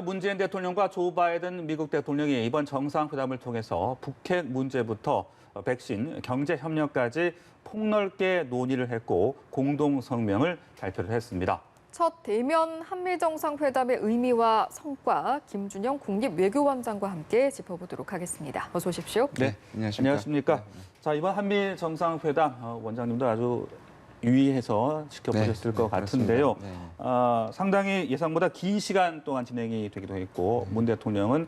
문재인 대통령과 조 바이든 미국 대통령이 이번 정상회담을 통해서 북핵 문제부터 백신, 경제 협력까지 폭넓게 논의를 했고 공동 성명을 발표를 했습니다. 첫 대면 한미 정상회담의 의미와 성과 김준영 국립외교원장과 함께 짚어보도록 하겠습니다. 어서 오십시오. 네, 안녕하십니까. 자, 이번 한미 정상회담 원장님도 아주 유의해서 지켜보셨을 것 같은데요. 상당히 예상보다 긴 시간 동안 진행이 되기도 했고 문 대통령은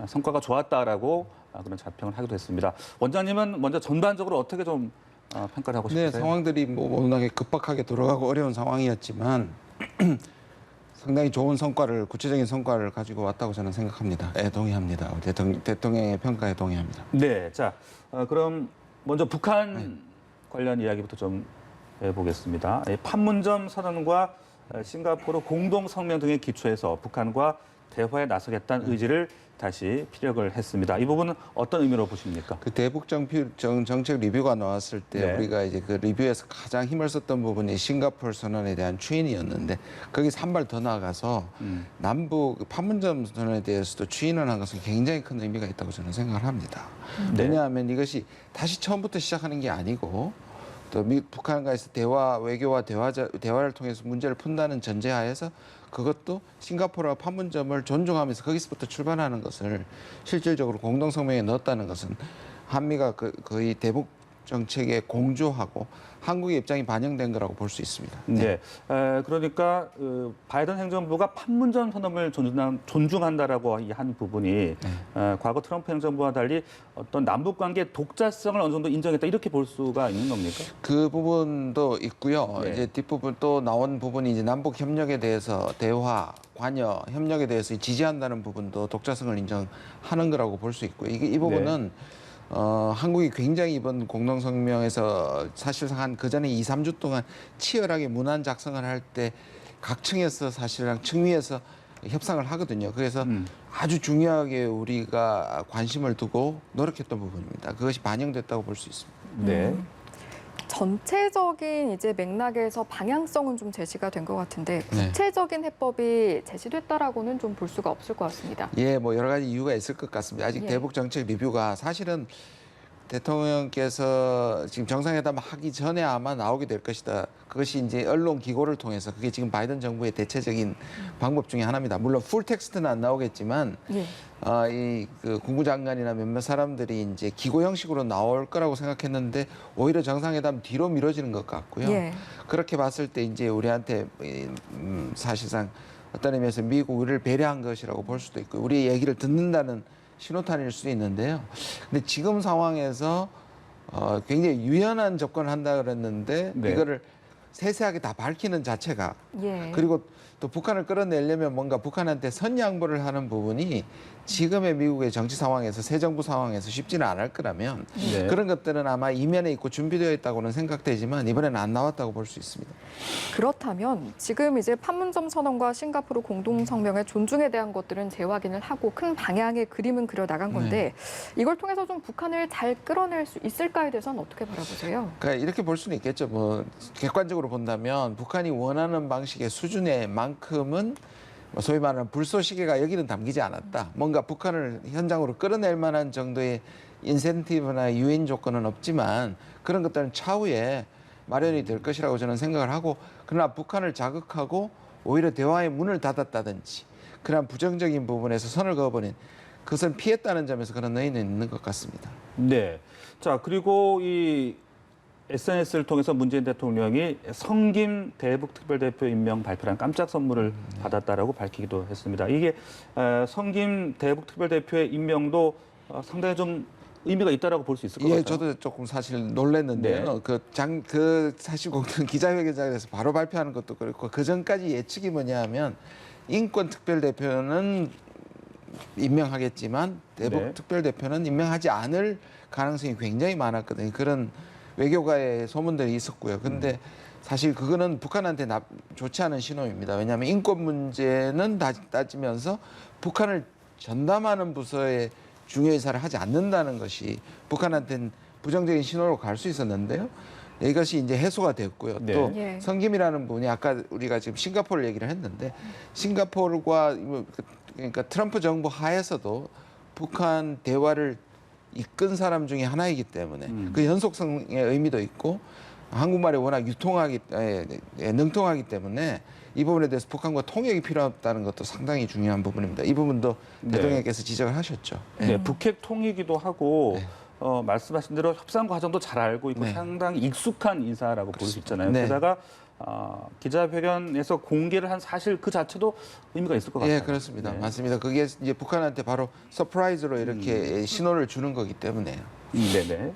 성과가 좋았다라고 그런 자평을 하기도 했습니다. 원장님은 먼저 전반적으로 어떻게 좀 평가를 하고 싶으세요? 네, 상황들이 워낙에 급박하게 돌아가고 어려운 상황이었지만 상당히 좋은 성과를, 구체적인 성과를 가지고 왔다고 저는 생각합니다. 네, 동의합니다. 대통령의 평가에 동의합니다. 네, 자 그럼 먼저 북한 관련 이야기부터 좀 해보겠습니다. 판문점 선언과 싱가포르 공동 성명 등의 기초에서 북한과 대화에 나서겠다는 의지를 다시 피력을 했습니다. 이 부분은 어떤 의미로 보십니까? 그 대북 정책 리뷰가 나왔을 때 우리가 이제 그 리뷰에서 가장 힘을 썼던 부분이 싱가포르 선언에 대한 추인이었는데 거기서 한 발 더 나아가서 남북 판문점 선언에 대해서도 추인을 한 것은 굉장히 큰 의미가 있다고 저는 생각을 합니다. 왜냐하면 이것이 다시 처음부터 시작하는 게 아니고 또 북한과의 대화, 외교와 대화를 통해서 문제를 푼다는 전제하에서 그것도 싱가포르와 판문점을 존중하면서 거기서부터 출발하는 것을 실질적으로 공동성명에 넣었다는 것은 한미가 거의 대북 정책에 공조하고 한국의 입장이 반영된 거라고 볼 수 있습니다. 네, 그러니까 바이든 행정부가 판문점 선언을 존중한다라고 한 부분이 과거 트럼프 행정부와 달리 어떤 남북 관계 독자성을 어느 정도 인정했다 이렇게 볼 수가 있는 겁니까? 그 부분도 있고요. 이제 뒷부분 또 나온 부분이 이제 남북 협력에 대해서 대화, 관여, 협력에 대해서 지지한다는 부분도 독자성을 인정하는 거라고 볼 수 있고요. 이 부분은 한국이 굉장히 이번 공동성명에서 사실상 한 그전에 2, 3주 동안 치열하게 문안 작성을 할 때 각층에서 사실상 층위에서 협상을 하거든요. 그래서 아주 중요하게 우리가 관심을 두고 노력했던 부분입니다. 그것이 반영됐다고 볼 수 있습니다. 네. 전체적인 이제 맥락에서 방향성은 좀 제시가 된 것 같은데 구체적인 해법이 제시됐다라고는 좀 볼 수가 없을 것 같습니다. 예, 뭐 여러 가지 이유가 있을 것 같습니다. 아직 대북 정책 리뷰가 사실은 대통령께서 지금 정상회담 하기 전에 아마 나오게 될 것이다. 그것이 이제 언론 기고를 통해서 그게 지금 바이든 정부의 대체적인 방법 중에 하나입니다. 물론 풀 텍스트는 안 나오겠지만 그 국무장관이나 몇몇 사람들이 이제 기고 형식으로 나올 거라고 생각했는데 오히려 정상회담 뒤로 미뤄지는 것 같고요. 그렇게 봤을 때 이제 우리한테 사실상 어떤 의미에서 미국 우리를 배려한 것이라고 볼 수도 있고 우리의 얘기를 듣는다는 신호탄일 수도 있는데요. 근데 지금 상황에서 굉장히 유연한 접근을 한다 그랬는데 이거를 세세하게 다 밝히는 자체가 그리고 또 북한을 끌어내려면 뭔가 북한한테 선양보를 하는 부분이 지금의 미국의 정치 상황에서 새 정부 상황에서 쉽지는 않을 거라면 그런 것들은 아마 이면에 있고 준비되어 있다고는 생각되지만 이번에는 안 나왔다고 볼 수 있습니다. 그렇다면 지금 이제 판문점 선언과 싱가포르 공동성명의 존중에 대한 것들은 재확인을 하고 큰 방향의 그림은 그려 나간 건데 이걸 통해서 좀 북한을 잘 끌어낼 수 있을까에 대해서는 어떻게 바라보세요? 그러니까 이렇게 볼 수는 있겠죠. 뭐 객관적으로 본다면 북한이 원하는 방식의 수준의 만큼은 소위 말하는 불쏘시개가 여기는 담기지 않았다. 뭔가 북한을 현장으로 끌어낼 만한 정도의 인센티브나 유인 조건은 없지만 그런 것들은 차후에 마련이 될 것이라고 저는 생각을 하고 그러나 북한을 자극하고 오히려 대화의 문을 닫았다든지 그런 부정적인 부분에서 선을 그어버린 그것을 피했다는 점에서 그런 의의는 있는 것 같습니다. 네. 자, 그리고 이 SNS를 통해서 문재인 대통령이 성김 대북특별대표 임명 발표란 깜짝 선물을 받았다라고 밝히기도 했습니다. 이게 성김 대북특별대표의 임명도 상당히 좀 의미가 있다라고 볼 수 있을 것 같아요. 저도 조금 사실 놀랐는데요. 사실 기자회견장에서 바로 발표하는 것도 그렇고 그 전까지 예측이 뭐냐하면 인권특별대표는 임명하겠지만 대북특별대표는 임명하지 않을 가능성이 굉장히 많았거든요. 그런 외교가의 소문들이 있었고요. 근데 사실 그거는 북한한테 좋지 않은 신호입니다. 왜냐하면 인권 문제는 따지면서 북한을 전담하는 부서에 중요의사를 하지 않는다는 것이 북한한테는 부정적인 신호로 갈 수 있었는데요. 이것이 이제 해소가 됐고요. 또 성김이라는 분이 아까 우리가 지금 싱가포르 얘기를 했는데 싱가포르와 그러니까 트럼프 정부 하에서도 북한 대화를 이끈 사람 중에 하나이기 때문에 그 연속성의 의미도 있고 한국말이 워낙 능통하기 때문에 이 부분에 대해서 북한과 통역이 필요하다는 것도 상당히 중요한 부분입니다. 이 부분도 네. 대통령께서 지적을 하셨죠. 네, 북핵 통이기도 하고 네. 말씀하신 대로 협상 과정도 잘 알고 있고 네. 상당히 익숙한 인사라고 볼 수 있잖아요. 네. 게다가 기자회견에서 공개를 한 사실 그 자체도 의미가 있을 것 같아요. 예, 그렇습니다. 네. 맞습니다. 그게 이제 북한한테 바로 서프라이즈로 이렇게 신호를 주는 거기 때문에요. 네네.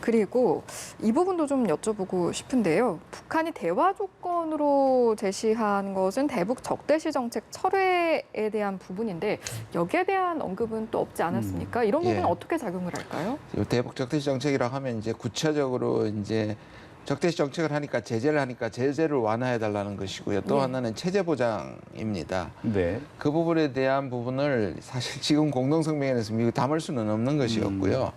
그리고 이 부분도 좀 여쭤보고 싶은데요. 북한이 대화 조건으로 제시한 것은 대북 적대시 정책 철회에 대한 부분인데 여기에 대한 언급은 또 없지 않았습니까? 이런 부분은 예. 어떻게 작용을 할까요? 대북 적대시 정책이라고 하면 이제 구체적으로 이제 적대시 정책을 하니까 제재를 하니까 제재를 완화해 달라는 것이고요. 또 예. 하나는 체제 보장입니다. 네. 그 부분에 대한 부분을 사실 지금 공동성명에서 미국 담을 수는 없는 것이었고요.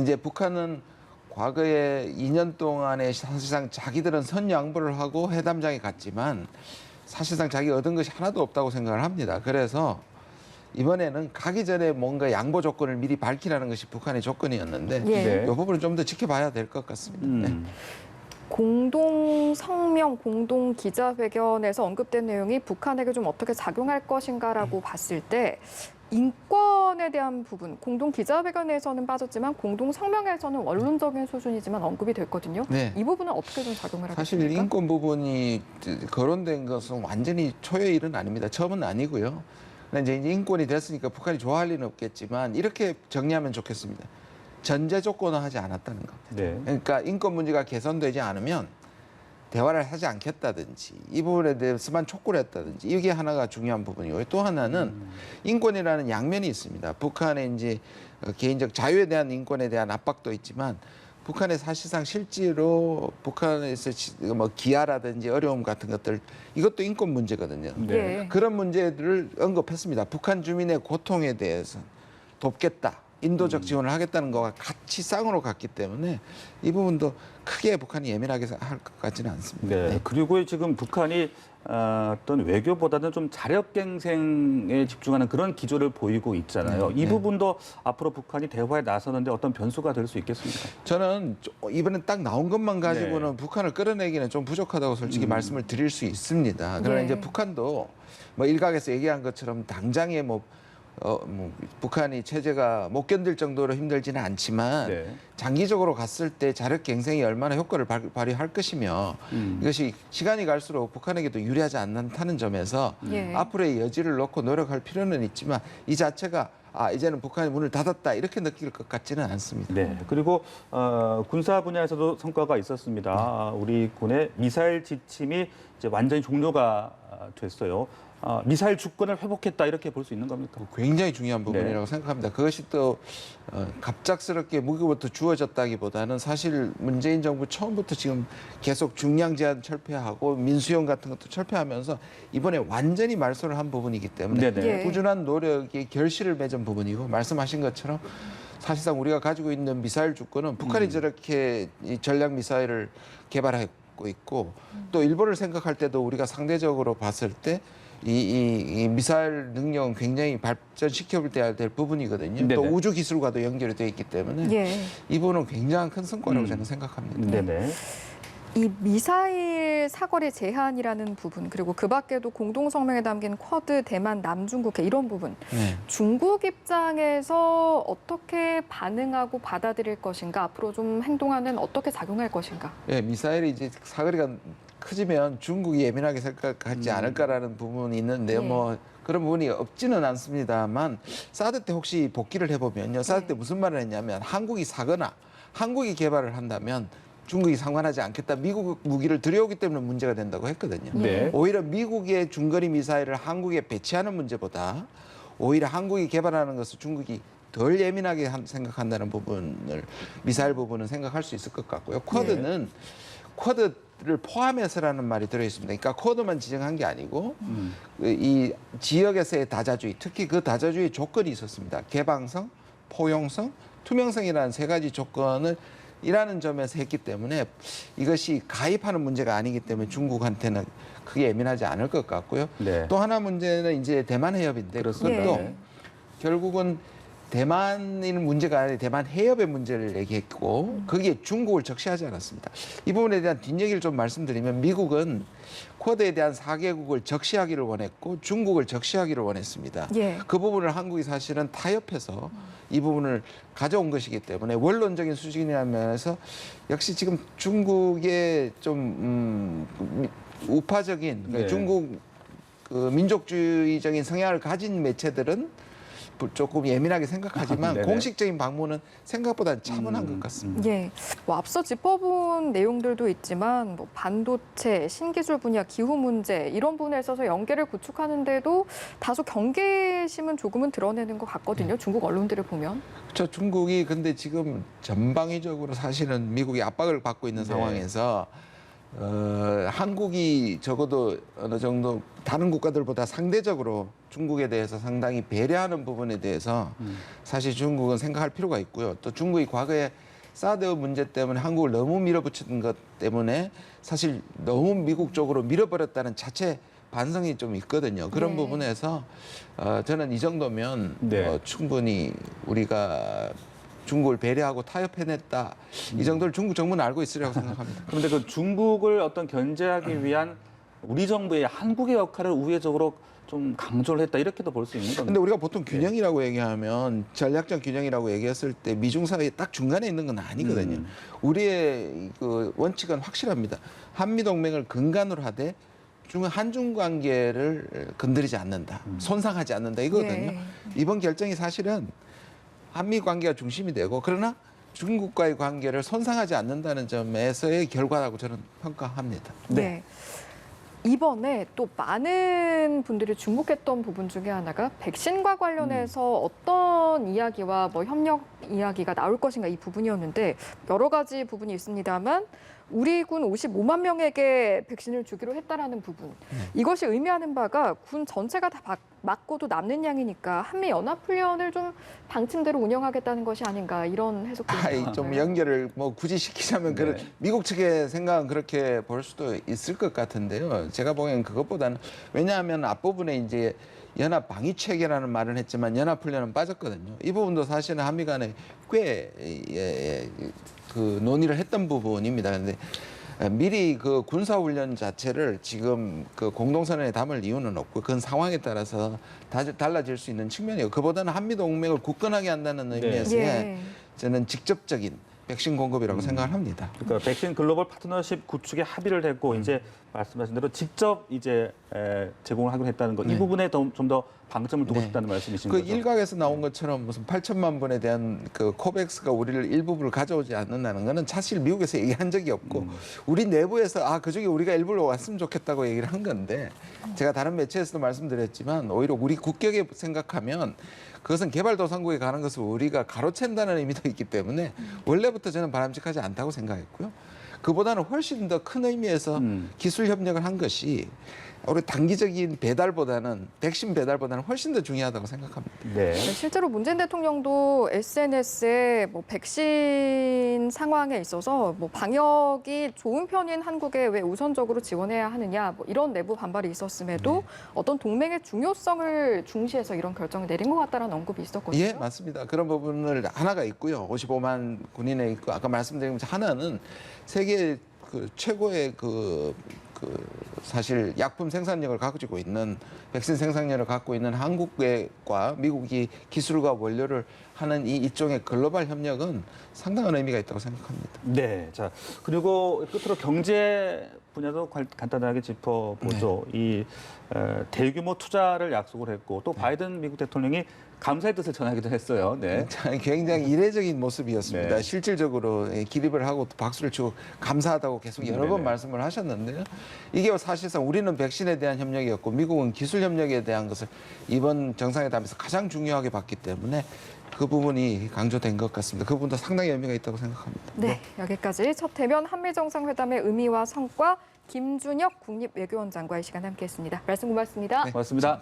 이제 북한은 과거에 2년 동안에 사실상 자기들은 선양보를 하고 회담장에 갔지만 사실상 자기 얻은 것이 하나도 없다고 생각을 합니다. 그래서 이번에는 가기 전에 뭔가 양보 조건을 미리 밝히라는 것이 북한의 조건이었는데 예. 네. 이 부분은 좀 더 지켜봐야 될 것 같습니다. 네. 공동 성명, 공동 기자회견에서 언급된 내용이 북한에게 좀 어떻게 작용할 것인가라고 봤을 때 인권에 대한 부분, 공동 기자회견에서는 빠졌지만 공동 성명에서는 원론적인 수준이지만 언급이 됐거든요. 네. 이 부분은 어떻게 좀 작용을 사실 하겠습니까? 인권 부분이 거론된 것은 완전히 초유의 일은 아닙니다. 처음은 아니고요. 근데 이제 인권이 됐으니까 북한이 좋아할 리는 없겠지만 이렇게 정리하면 좋겠습니다. 전제 조건은 하지 않았다는 겁니다. 네. 그러니까 인권 문제가 개선되지 않으면 대화를 하지 않겠다든지 이 부분에 대해서만 촉구를 했다든지 이게 하나가 중요한 부분이고요. 또 하나는 인권이라는 양면이 있습니다. 북한의 이제 개인적 자유에 대한 인권에 대한 압박도 있지만 북한의 사실상 실제로 북한에서 뭐 기아라든지 어려움 같은 것들 이것도 인권 문제거든요. 네. 예. 그런 문제들을 언급했습니다. 북한 주민의 고통에 대해서 돕겠다. 인도적 지원을 하겠다는 거와 같이 쌍으로 갔기 때문에 이 부분도 크게 북한이 예민하게 할 것 같지는 않습니다. 네. 네. 그리고 지금 북한이 어떤 외교보다는 좀 자력갱생에 집중하는 그런 기조를 보이고 있잖아요. 이 네. 부분도 앞으로 북한이 대화에 나서는데 어떤 변수가 될 수 있겠습니까? 저는 이번에 딱 나온 것만 가지고는 네. 북한을 끌어내기는 좀 부족하다고 솔직히 말씀을 드릴 수 있습니다. 그러나 네. 이제 북한도 뭐 일각에서 얘기한 것처럼 당장에 북한이 체제가 못 견딜 정도로 힘들지는 않지만 네. 장기적으로 갔을 때 자력갱생이 얼마나 효과를 발휘할 것이며 이것이 시간이 갈수록 북한에게도 유리하지 않다는 점에서 예. 앞으로의 여지를 놓고 노력할 필요는 있지만 이 자체가 이제는 북한이 문을 닫았다 이렇게 느낄 것 같지는 않습니다. 네. 그리고 군사 분야에서도 성과가 있었습니다. 우리 군의 미사일 지침이 이제 완전히 종료가 됐어요. 미사일 주권을 회복했다 이렇게 볼 수 있는 겁니까? 굉장히 중요한 부분이라고 네. 생각합니다. 그것이 또 갑작스럽게 무기부터 주어졌다기보다는 사실 문재인 정부 처음부터 지금 계속 중량 제한 철폐하고 민수용 같은 것도 철폐하면서 이번에 완전히 말소를 한 부분이기 때문에 네네. 예. 꾸준한 노력이 결실을 맺은 부분이고 말씀하신 것처럼 사실상 우리가 가지고 있는 미사일 주권은 북한이 저렇게 이 전략 미사일을 개발하고 있고 또 일본을 생각할 때도 우리가 상대적으로 봤을 때 이 미사일 능력은 굉장히 발전시켜야 될 부분이거든요. 네네. 또 우주 기술과도 연결이 되어 있기 때문에 예. 이 부분은 굉장한 큰 성과라고 저는 생각합니다. 네네. 이 미사일 사거리 제한이라는 부분 그리고 그 밖에도 공동 성명에 담긴 쿼드, 대만, 남중국해 이런 부분 네. 중국 입장에서 어떻게 반응하고 받아들일 것인가 앞으로 좀 행동하는 어떻게 작용할 것인가 네, 미사일이 이제 사거리가 크지면 중국이 예민하게 생각하지 않을까라는 부분이 있는데요. 네. 뭐 그런 부분이 없지는 않습니다만 사드 때 혹시 복기를 해보면요. 사드 때 무슨 말을 했냐면 한국이 사거나 한국이 개발을 한다면 중국이 상관하지 않겠다. 미국 무기를 들여오기 때문에 문제가 된다고 했거든요. 네. 오히려 미국의 중거리 미사일을 한국에 배치하는 문제보다 오히려 한국이 개발하는 것을 중국이 덜 예민하게 생각한다는 부분을 미사일 부분은 생각할 수 있을 것 같고요. 쿼드는 쿼드를 포함해서라는 말이 들어있습니다. 그러니까 쿼드만 지정한 게 아니고 이 지역에서의 다자주의, 특히 그 다자주의 조건이 있었습니다. 개방성, 포용성, 투명성이라는 세 가지 조건을 이라는 점에서 했기 때문에 이것이 가입하는 문제가 아니기 때문에 중국한테는 크게 예민하지 않을 것 같고요. 네. 또 하나 문제는 이제 대만 해협인데 그렇습니다. 그것도 예. 결국은 대만인 문제가 아니라 대만 해협의 문제를 얘기했고 거기에 중국을 적시하지 않았습니다. 이 부분에 대한 뒷얘기를 좀 말씀드리면 미국은 쿼드에 대한 4개국을 적시하기를 원했고 중국을 적시하기를 원했습니다. 예. 그 부분을 한국이 사실은 타협해서 이 부분을 가져온 것이기 때문에 원론적인 수준이라는 면에서 역시 지금 중국의 좀 우파적인 그러니까 네. 중국 그 민족주의적인 성향을 가진 매체들은 조금 예민하게 생각하지만 네네. 공식적인 방문은 생각보다 차분한 것 같습니다. 예, 뭐 앞서 짚어본 내용들도 있지만 뭐 반도체, 신기술 분야, 기후 문제 이런 부분에 있어서 연계를 구축하는데도 다소 경계심은 조금은 드러내는 것 같거든요. 중국 언론들을 보면. 그렇죠. 중국이 근데 지금 전방위적으로 사실은 미국이 압박을 받고 있는 네. 상황에서 한국이 적어도 어느 정도 다른 국가들보다 상대적으로 중국에 대해서 상당히 배려하는 부분에 대해서 사실 중국은 생각할 필요가 있고요. 또 중국이 과거에 사드 문제 때문에 한국을 너무 밀어붙이는 것 때문에 사실 너무 미국 쪽으로 밀어버렸다는 자체 반성이 좀 있거든요. 그런 네. 부분에서 저는 이 정도면 네. 충분히 우리가 중국을 배려하고 타협해냈다. 이 정도를 중국 정부는 알고 있으리라고 생각합니다. 그런데 그 중국을 어떤 견제하기 위한 우리 정부의 한국의 역할을 우회적으로 좀 강조를 했다 이렇게도 볼 수 있는 겁니다. 근데 우리가 보통 균형이라고 얘기하면 전략적 균형이라고 얘기했을 때 미중 사이에 딱 중간에 있는 건 아니거든요. 우리의 그 원칙은 확실합니다. 한미 동맹을 근간으로 하되 한중 관계를 건드리지 않는다, 손상하지 않는다 이거거든요. 예. 이번 결정이 사실은 한미 관계가 중심이 되고 그러나 중국과의 관계를 손상하지 않는다는 점에서의 결과라고 저는 평가합니다. 네. 이번에 또 많은 분들이 주목했던 부분 중에 하나가 백신과 관련해서 어떤 이야기와 뭐 협력 이야기가 나올 것인가 이 부분이었는데 여러 가지 부분이 있습니다만 우리 군 55만 명에게 백신을 주기로 했다라는 부분. 이것이 의미하는 바가 군 전체가 다 맞고도 남는 양이니까 한미 연합훈련을 좀 방침대로 운영하겠다는 것이 아닌가 이런 해석도 좀 연결을 뭐 굳이 시키자면 네. 미국 측의 생각은 그렇게 볼 수도 있을 것 같은데요. 제가 보기엔 그것보다는 왜냐하면 앞부분에 이제 연합 방위 체계라는 말을 했지만 연합 훈련은 빠졌거든요. 이 부분도 사실은 한미 간에 꽤 그 논의를 했던 부분입니다. 그런데 미리 그 군사 훈련 자체를 지금 그 공동선언에 담을 이유는 없고 그건 상황에 따라서 달라질 수 있는 측면이에요. 그보다는 한미 동맹을 굳건하게 한다는 의미에서의 예. 저는 직접적인 백신 공급이라고 생각을 합니다. 그러니까 백신 글로벌 파트너십 구축에 합의를 했고 이제 말씀하신 대로 직접 이제 제공을 하기로 했다는 거. 이 부분에 좀 더 방점을 두고 싶다는 말씀이신 그 거죠? 일각에서 나온 것처럼 무슨 8천만 분에 대한 그 코백스가 우리를 일부를 가져오지 않는다는 거는 사실 미국에서 얘기한 적이 없고 우리 내부에서 그중에 우리가 일부러 왔으면 좋겠다고 얘기를 한 건데 제가 다른 매체에서도 말씀드렸지만 오히려 우리 국격에 생각하면 그것은 개발도상국에 가는 것을 우리가 가로챈다는 의미도 있기 때문에 원래부터 저는 바람직하지 않다고 생각했고요. 그보다는 훨씬 더 큰 의미에서 기술 협력을 한 것이 우리 단기적인 배달보다는 백신 배달보다는 훨씬 더 중요하다고 생각합니다. 네. 실제로 문재인 대통령도 SNS에 뭐 백신 상황에 있어서 뭐 방역이 좋은 편인 한국에 왜 우선적으로 지원해야 하느냐 뭐 이런 내부 반발이 있었음에도 어떤 동맹의 중요성을 중시해서 이런 결정을 내린 것 같다는 언급이 있었거든요. 예, 맞습니다. 그런 부분을 하나가 있고요. 55만 군인에 있고 아까 말씀드린 것처럼 하나는 세계 그 최고의 그 사실 약품 생산력을 가지고 있는 백신 생산력을 갖고 있는 한국과 미국이 기술과 원료를 하는 이 일종의 글로벌 협력은 상당한 의미가 있다고 생각합니다. 네. 자, 그리고 끝으로 경제 분야도 간단하게 짚어보죠. 이 대규모 투자를 약속을 했고 또 바이든 미국 대통령이 감사의 뜻을 전하기도 했어요. 네. 굉장히 이례적인 모습이었습니다. 네. 실질적으로 기립을 하고 또 박수를 치고 감사하다고 계속 여러 번 네네. 말씀을 하셨는데요. 이게 사실상 우리는 백신에 대한 협력이었고 미국은 기술 협력에 대한 것을 이번 정상회담에서 가장 중요하게 봤기 때문에 그 부분이 강조된 것 같습니다. 그 부분도 상당히 의미가 있다고 생각합니다. 네, 여기까지 첫 대면 한미 정상회담의 의미와 성과 김준혁 국립외교원장과의 시간 함께했습니다. 말씀 고맙습니다. 네. 고맙습니다.